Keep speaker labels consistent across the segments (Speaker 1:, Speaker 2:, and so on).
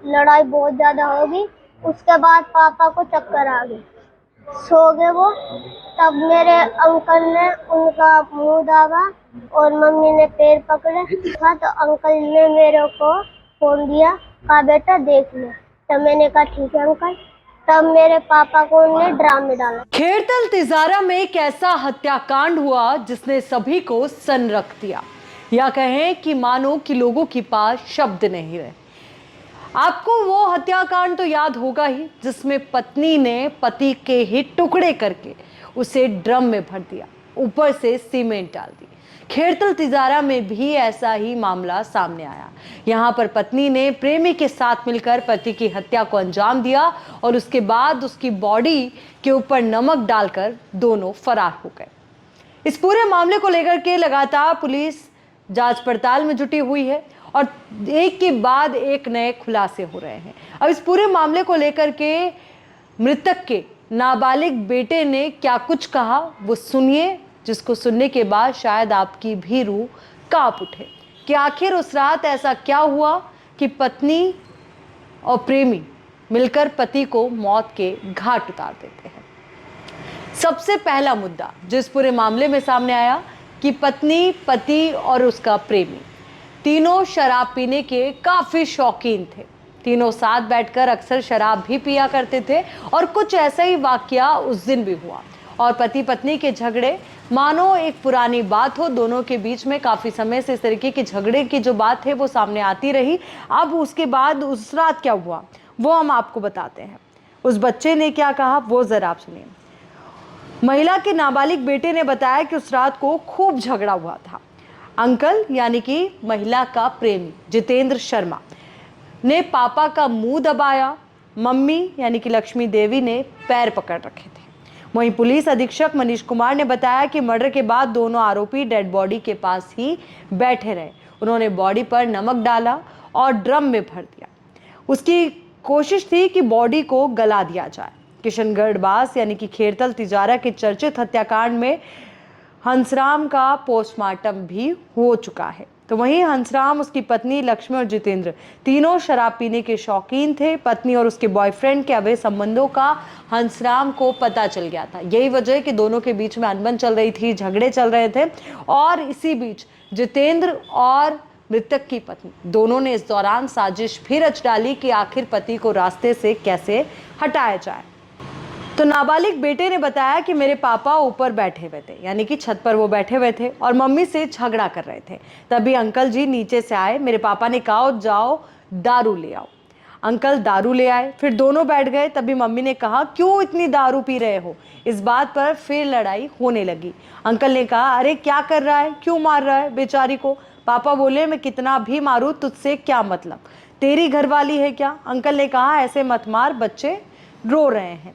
Speaker 1: लड़ाई बहुत ज्यादा होगी। उसके बाद पापा को चक्कर आ गई, सो गए वो। तब मेरे अंकल ने उनका मुंह दाबा और मम्मी ने पैर पकड़े था, तो अंकल ने मेरे को फोन दिया, कहा बेटा देख लो। तब मैंने कहा ठीक है अंकल। तब मेरे पापा को उन्होंने ड्राम में डाला।
Speaker 2: खेड़तल तिजारा में एक ऐसा हत्याकांड हुआ जिसने सभी को सन रख दिया, या कहें कि मानो कि लोगों के पास शब्द नहीं रहे। आपको वो हत्याकांड तो याद होगा ही, जिसमें पत्नी ने पति के ही टुकड़े करके उसे ड्रम में भर दिया, ऊपर से सीमेंट डाल दी। खेड़तल तिजारा में भी ऐसा ही मामला सामने आया। यहां पर पत्नी ने प्रेमी के साथ मिलकर पति की हत्या को अंजाम दिया और उसके बाद उसकी बॉडी के ऊपर नमक डालकर दोनों फरार हो गए। इस पूरे मामले को लेकर के लगातार पुलिस जांच पड़ताल में जुटी हुई है और एक के बाद एक नए खुलासे हो रहे हैं। अब इस पूरे मामले को लेकर के मृतक के नाबालिग बेटे ने क्या कुछ कहा, वो सुनिए, जिसको सुनने के बाद शायद आपकी भी रूह कांप उठे कि आखिर उस रात ऐसा क्या हुआ कि पत्नी और प्रेमी मिलकर पति को मौत के घाट उतार देते हैं। सबसे पहला मुद्दा जो इस पूरे मामले में सामने आया कि पत्नी, पति और उसका प्रेमी तीनों शराब पीने के काफी शौकीन थे। तीनों साथ बैठकर अक्सर शराब भी पिया करते थे और कुछ ऐसा ही वाकया उस दिन भी हुआ और पति पत्नी के झगड़े मानो एक पुरानी बात हो। दोनों के बीच में काफी समय से इस तरीके के झगड़े की जो बात है वो सामने आती रही। अब उसके बाद उस रात क्या हुआ वो हम आपको बताते हैं। उस बच्चे ने क्या कहा वो जरा आप सुनिए। महिला के नाबालिग बेटे ने बताया कि उस रात को खूब झगड़ा हुआ था। अंकल यानी कि महिला का प्रेमी जितेंद्र शर्मा ने पापा का मुंह दबाया। मम्मी यानी कि लक्ष्मी देवी ने पैर पकड़ रखे थे। वहीं पुलिस अधीक्षक मनीष कुमार ने बताया कि मर्डर के बाद दोनों आरोपी डेड बॉडी के पास ही बैठे रहे। उन्होंने बॉडी पर नमक डाला और ड्रम में भर दिया। उसकी कोशिश थी कि बॉडी को गला दिया जाए। किशनगढ़ बास यानी कि खेड़तल तिजारा के चर्चित हत्याकांड में हंसराम का पोस्टमार्टम भी हो चुका है। तो वहीं हंसराम, उसकी पत्नी लक्ष्मी और जितेंद्र तीनों शराब पीने के शौकीन थे। पत्नी और उसके बॉयफ्रेंड के अवैध संबंधों का हंसराम को पता चल गया था। यही वजह है कि दोनों के बीच में अनबन चल रही थी, झगड़े चल रहे थे और इसी बीच जितेंद्र और मृतक की पत्नी दोनों ने इस दौरान साजिश भी रच डाली कि आखिर पति को रास्ते से कैसे हटाया जाए। तो नाबालिग बेटे ने बताया कि मेरे पापा ऊपर बैठे हुए थे, यानी कि छत पर वो बैठे हुए थे और मम्मी से झगड़ा कर रहे थे। तभी अंकल जी नीचे से आए। मेरे पापा ने कहा जाओ दारू ले आओ। अंकल दारू ले आए, फिर दोनों बैठ गए। तभी मम्मी ने कहा क्यों इतनी दारू पी रहे हो। इस बात पर फिर लड़ाई होने लगी। अंकल ने कहा अरे क्या कर रहा है, क्यों मार रहा है बेचारी को। पापा बोले मैं कितना भी मारूं तुझसे क्या मतलब, तेरी घरवाली है क्या। अंकल ने कहा ऐसे मत मार, बच्चे रो रहे हैं।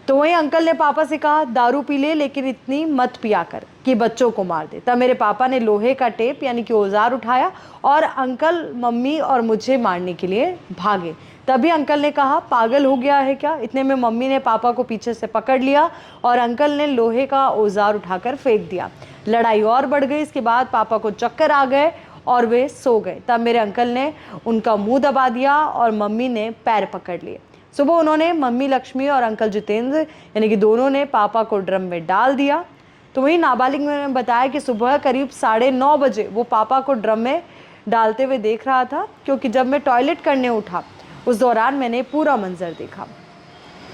Speaker 2: तो वहीं अंकल ने पापा से कहा दारू पी ले लेकिन इतनी मत पिया कर कि बच्चों को मार दे। तब मेरे पापा ने लोहे का टेप यानी कि औजार उठाया और अंकल, मम्मी और मुझे मारने के लिए भागे। तभी अंकल ने कहा पागल हो गया है क्या। इतने में मम्मी ने पापा को पीछे से पकड़ लिया और अंकल ने लोहे का औजार उठाकर फेंक दिया। लड़ाई और बढ़ गई। इसके बाद पापा को चक्कर आ गए और वे सो गए। तब मेरे अंकल ने उनका मुंह दबा दिया और मम्मी ने पैर पकड़ लिए। सुबह उन्होंने मम्मी लक्ष्मी और अंकल जितेंद्र यानी कि दोनों ने पापा को ड्रम में डाल दिया। तो वहीं नाबालिग ने बताया कि सुबह करीब 9:30 बजे वो पापा को ड्रम में डालते हुए देख रहा था, क्योंकि जब मैं टॉयलेट करने उठा उस दौरान मैंने पूरा मंजर देखा।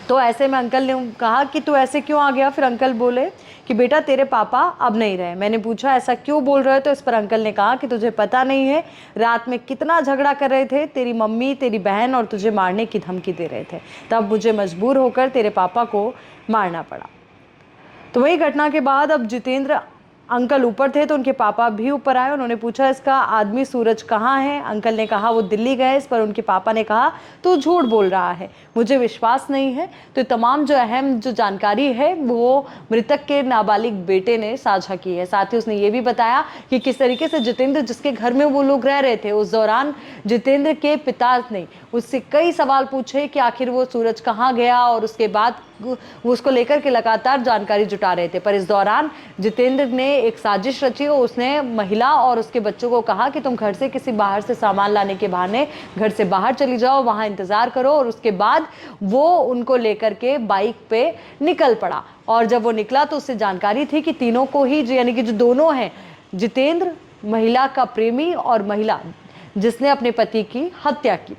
Speaker 2: तो ऐसे में अंकल ने कहा कि तू ऐसे क्यों आ गया। फिर अंकल बोले कि बेटा तेरे पापा अब नहीं रहे। मैंने पूछा ऐसा क्यों बोल रहे हो। तो इस पर अंकल ने कहा कि तुझे पता नहीं है रात में कितना झगड़ा कर रहे थे तेरी मम्मी, तेरी बहन और तुझे मारने की धमकी दे रहे थे, तब मुझे मजबूर होकर तेरे पापा को मारना पड़ा। तो वही घटना के बाद अब जितेंद्र अंकल ऊपर थे तो उनके पापा भी ऊपर आए। उन्होंने पूछा इसका आदमी सूरज कहाँ है। अंकल ने कहा वो दिल्ली गए। इस पर उनके पापा ने कहा तू झूठ बोल रहा है, मुझे विश्वास नहीं है। तो तमाम जो अहम जो जानकारी है वो मृतक के नाबालिग बेटे ने साझा की है। साथ ही उसने ये भी बताया कि किस तरीके से जितेंद्र जिसके घर में वो लोग रह रहे थे उस दौरान जितेंद्र के पिता ने उससे कई सवाल पूछे कि आखिर वो सूरज कहाँ गया और उसके बाद वो उसको लेकर के लगातार जानकारी जुटा रहे थे। पर इस दौरान जितेंद्र ने एक साजिश रची और उसने महिला और उसके बच्चों को कहा कि तुम घर से किसी बाहर से सामान लाने के बहाने घर से बाहर चली जाओ, वहां इंतजार करो। और उसके बाद वो उनको लेकर के बाइक पे निकल पड़ा। और जब वो निकला तो उससे जानकारी थी कि तीनों को ही, यानी कि जो दोनों हैं, जितेंद्र महिला का प्रेमी और महिला जिसने अपने पति की हत्या की,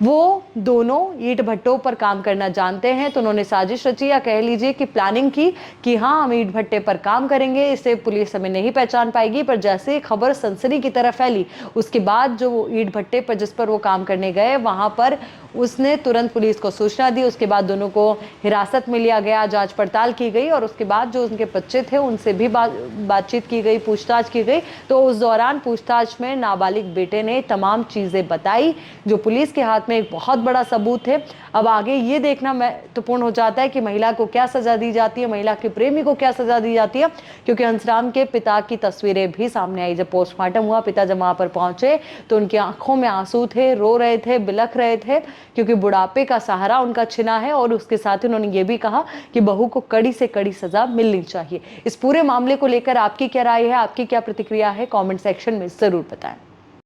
Speaker 2: वो दोनों ईंट भट्टों पर काम करना जानते हैं। तो उन्होंने साजिश रची या कह लीजिए कि प्लानिंग की कि हाँ, हम ईंट भट्टे पर काम करेंगे, इससे पुलिस हमें नहीं पहचान पाएगी। पर जैसे ही खबर सनसनी की तरह फैली, उसके बाद जो वो ईंट भट्टे पर जिस पर वो काम करने गए, वहां पर उसने तुरंत पुलिस को सूचना दी। उसके बाद दोनों को हिरासत में लिया गया, जांच पड़ताल की गई और उसके बाद जो उनके बच्चे थे उनसे भी बातचीत की गई, पूछताछ की गई। तो उस दौरान पूछताछ में नाबालिग बेटे ने तमाम चीजें बताई, जो पुलिस के हाथ में एक बहुत बड़ा सबूत है। अब आगे ये देखना महत्वपूर्ण हो जाता है कि महिला को क्या सजा दी जाती है, महिला के प्रेमी को क्या सजा दी जाती है, क्योंकि हंसराम के पिता की तस्वीरें भी सामने आई। जब पोस्टमार्टम हुआ, पिता जब वहां पर पहुंचे तो उनकी आंखों में आंसू थे, रो रहे थे, बिलख रहे थे, क्योंकि बुढ़ापे का सहारा उनका छिना है। और उसके साथ ही उन्होंने ये भी कहा कि बहू को कड़ी से कड़ी सजा मिलनी चाहिए। इस पूरे मामले को लेकर आपकी क्या राय है, आपकी क्या प्रतिक्रिया है, कमेंट सेक्शन में जरूर बताएं।